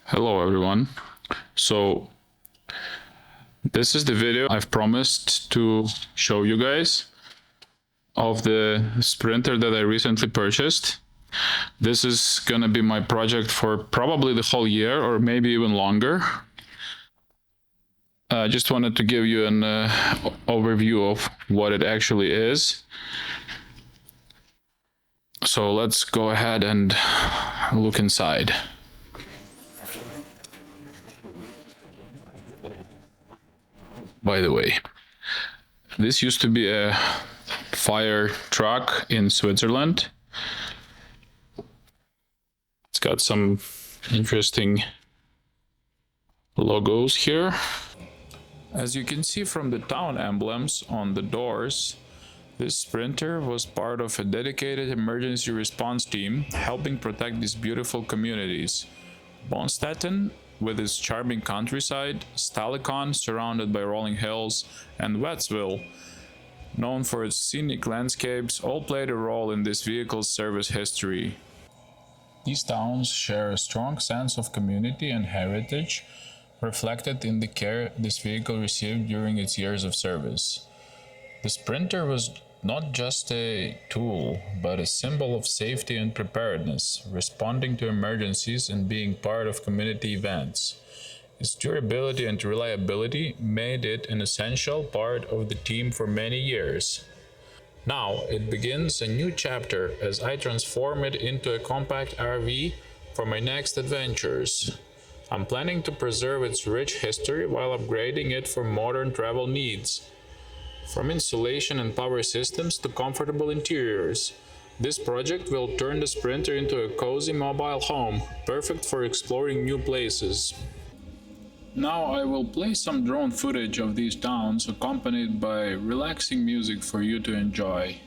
Hello everyone. So this is the video I've promised to show you guys of the sprinter that I recently purchased. This is gonna be my project for probably the whole year or maybe even longer. I just wanted to give you an overview of what it actually is. So let's go ahead and look inside. By the way, this used to be a fire truck in Switzerland. It's got some interesting logos here. As you can see from the town emblems on the doors, this sprinter was part of a dedicated emergency response team helping protect these beautiful communities. Bonstetten, with its charming countryside, Stalicon, surrounded by rolling hills, and Wettsville, known for its scenic landscapes, all played a role in this vehicle's service history. These towns share a strong sense of community and heritage, reflected in the care this vehicle received during its years of service. The Sprinter was not just a tool, but a symbol of safety and preparedness, responding to emergencies and being part of community events. Its durability and reliability made it an essential part of the team for many years. Now it begins a new chapter as I transform it into a compact RV for my next adventures. I'm planning to preserve its rich history while upgrading it for modern travel needs. From insulation and power systems to comfortable interiors, this project will turn the Sprinter into a cozy mobile home, perfect for exploring new places. Now I will play some drone footage of these towns accompanied by relaxing music for you to enjoy.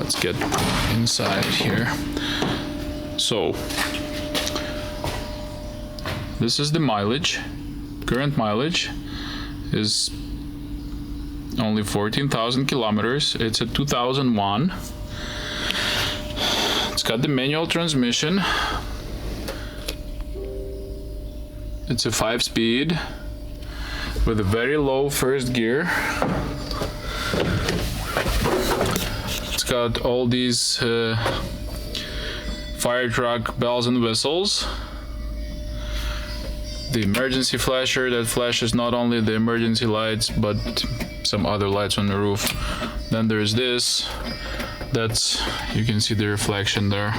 let's get inside here. So this is the mileage. Current mileage is only 14,000 kilometers. It's a 2001. It's got the manual transmission. It's a 5-speed with a very low first gear. It's got all these fire truck bells and whistles. The emergency flasher that flashes not only the emergency lights but some other lights on the roof. Then there's this. That's, you can see the reflection there.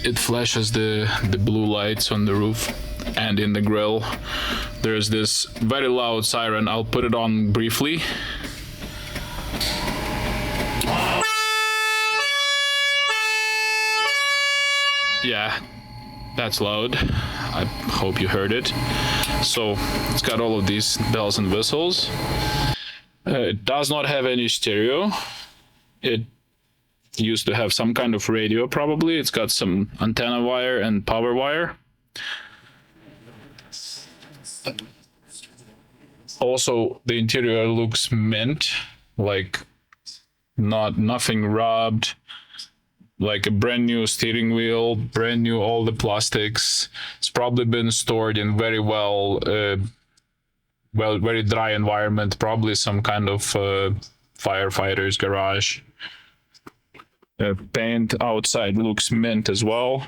It flashes the blue lights on the roof and in the grill. There's this very loud siren. I'll put it on briefly. Yeah, that's loud. I hope you heard it. So it's got all of these bells and whistles. It does not have any stereo. It used to have some kind of radio probably. It's got some antenna wire and power wire. Also, the interior looks mint, like nothing rubbed, like a brand new steering wheel, brand new all the plastics. It's probably been stored in very very dry environment, probably some kind of firefighter's garage. Paint outside looks mint as well.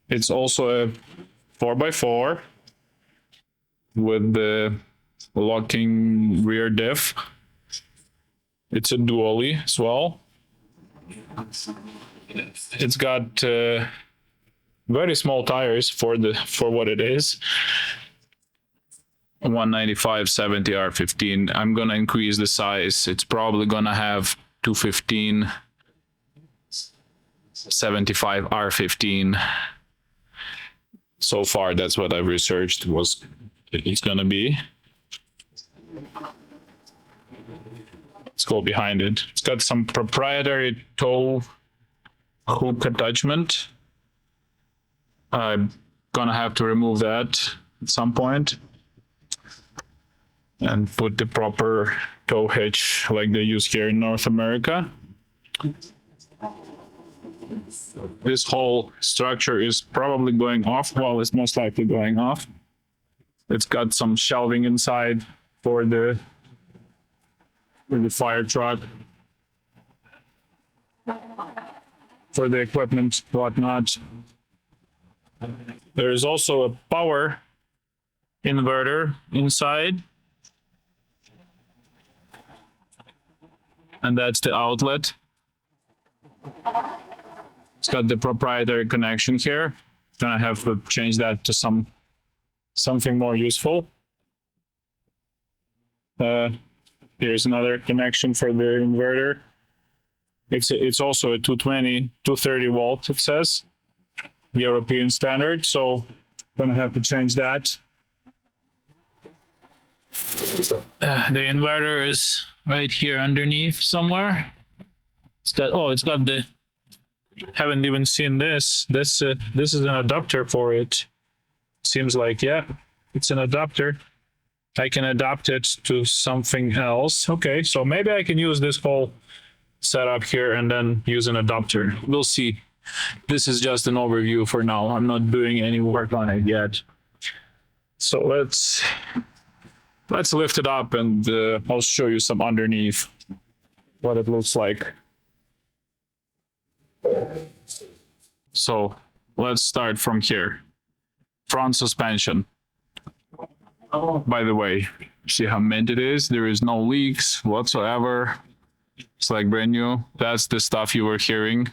It's also a 4x4 with the locking rear diff. It's a dually as well. It's got very small tires for what it is. 195/70 R15. I'm gonna increase the size. It's probably gonna have 215/75 R15. So far, that's what I've researched it's gonna be. Let's go behind it. It's got some proprietary tow hook attachment. I'm gonna have to remove that at some point and put the proper tow hitch like they use here in North America. This whole structure is probably going off. Well, it's most likely going off. It's got some shelving inside for the fire truck, for the equipment, whatnot. There is also a power inverter inside, and that's the outlet. It's got the proprietary connection here. Gonna have to change that to something more useful. Here's another connection for the inverter. It's also a 230 volt, it says, European standard. So gonna have to change that. The inverter is right here underneath somewhere. It's got the, haven't even seen this. This is an adapter for it. Seems like, yeah, it's an adapter. I can adapt it to something else. Okay, so maybe I can use this whole setup here and then use an adapter. We'll see. This is just an overview for now. I'm not doing any work on it yet. So let's lift it up and I'll show you some underneath what it looks like. So let's start from here. Front suspension. By the way, see how mint it is? There is no leaks whatsoever. It's like brand new. That's the stuff you were hearing.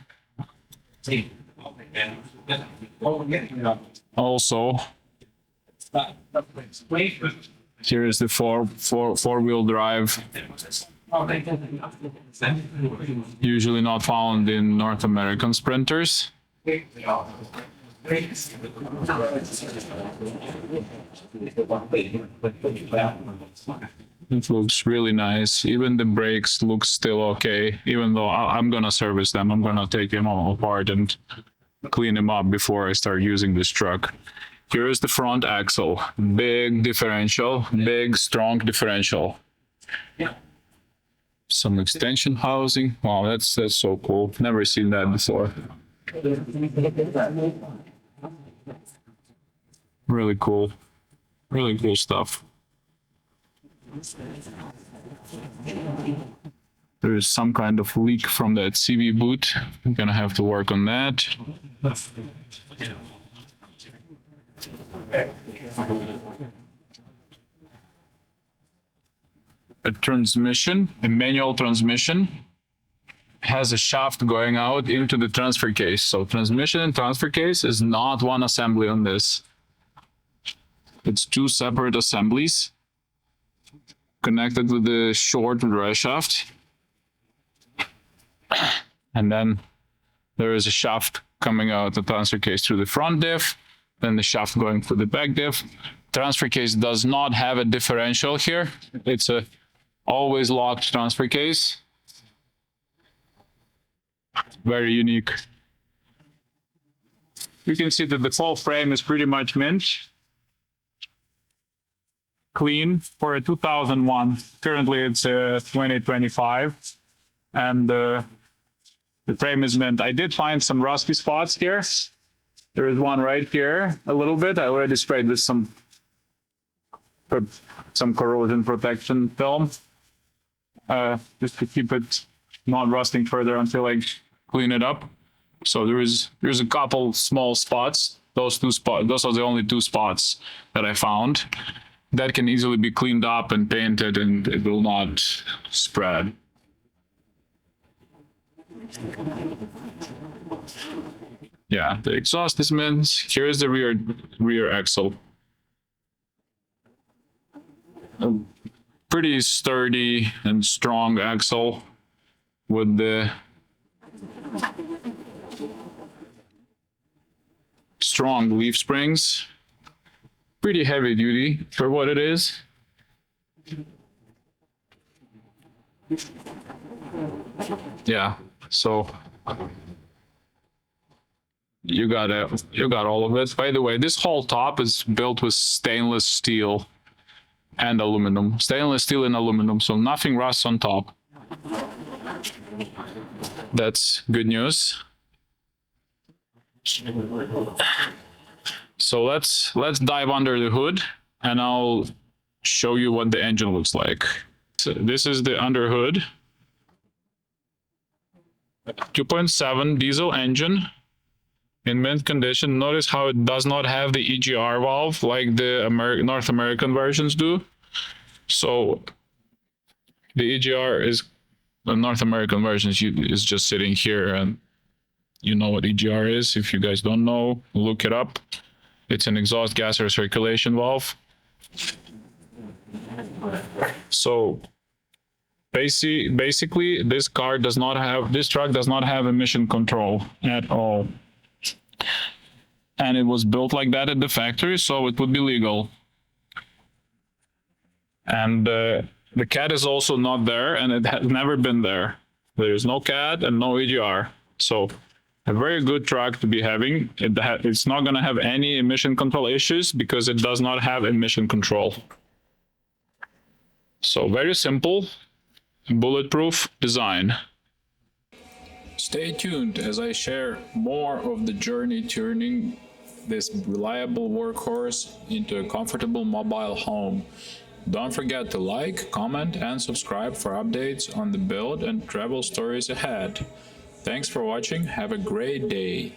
Also, here is the four-wheel drive. Usually not found in North American Sprinters. It looks really nice. Even the brakes look still okay, even though I'm gonna service them. I'm gonna take them all apart and clean them up before I start using this truck. Here is the front axle. Big differential, big, strong differential. Some extension housing. Wow, that's so cool. Never seen that before. Really cool. Really cool stuff. There is some kind of leak from that CV boot. I'm gonna have to work on that. A transmission, a manual transmission, has a shaft going out into the transfer case. So transmission and transfer case is not one assembly on this. It's two separate assemblies connected with the short drive shaft. And then there is a shaft coming out the transfer case through the front diff, then the shaft going through the back diff. Transfer case does not have a differential here. It's a always locked transfer case. Very unique. You can see that the whole frame is pretty much mint. Clean for a 2001. Currently it's a 2025. And the frame is mint. I did find some rusty spots here. There is one right here a little bit. I already sprayed with some corrosion protection film. Just to keep it not rusting further until I clean it up. So there's a couple small spots. Those are the only two spots that I found. That can easily be cleaned up and painted, and it will not spread. Yeah, the exhaust is mint. Here is the rear axle. A pretty sturdy and strong axle with the strong leaf springs. Pretty heavy duty for what it is. Yeah, so you got all of it. By the way, this whole top is built with stainless steel and aluminum. Stainless steel and aluminum, so nothing rusts on top. That's good news. So let's dive under the hood and I'll show you what the engine looks like. So this is the under hood. 2.7 diesel engine in mint condition. Notice how it does not have the EGR valve like the North American versions do. So the EGR is the North American versions is just sitting here, and you know what EGR is. If you guys don't know, look it up. It's an exhaust gas recirculation valve. So basically this truck does not have emission control at all. And it was built like that at the factory, so it would be legal. And the CAD is also not there, and it has never been there. There is no CAD and no EGR. So a very good truck to be having. It's not going to have any emission control issues because it does not have emission control. So very simple, bulletproof design. Stay tuned as I share more of the journey turning this reliable workhorse into a comfortable mobile home. Don't forget to like, comment, and subscribe for updates on the build and travel stories ahead. Thanks for watching. Have a great day.